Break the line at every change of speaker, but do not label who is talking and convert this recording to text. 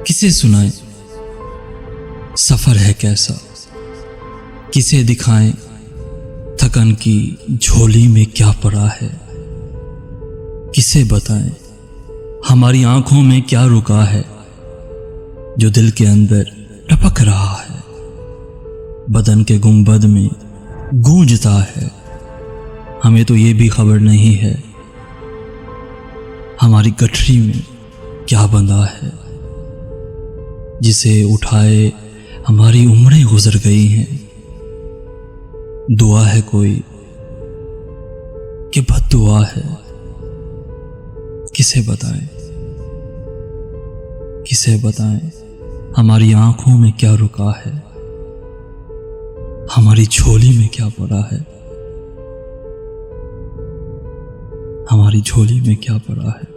किसे सुनाएं सफर है कैसा, किसे दिखाएं थकन की झोली में क्या पड़ा है, किसे बताएं हमारी आंखों में क्या रुका है जो दिल के अंदर टपक रहा है, बदन के गुंबद में गूंजता है। हमें तो ये भी खबर नहीं है हमारी गठरी में क्या बंधा है, जिसे उठाए हमारी उम्रें गुजर गई हैं। दुआ है कोई कि बद्दुआ है, किसे बताएं किसे बताएं हमारी आंखों में क्या रुका है, हमारी झोली में क्या पड़ा है, हमारी झोली में क्या पड़ा है।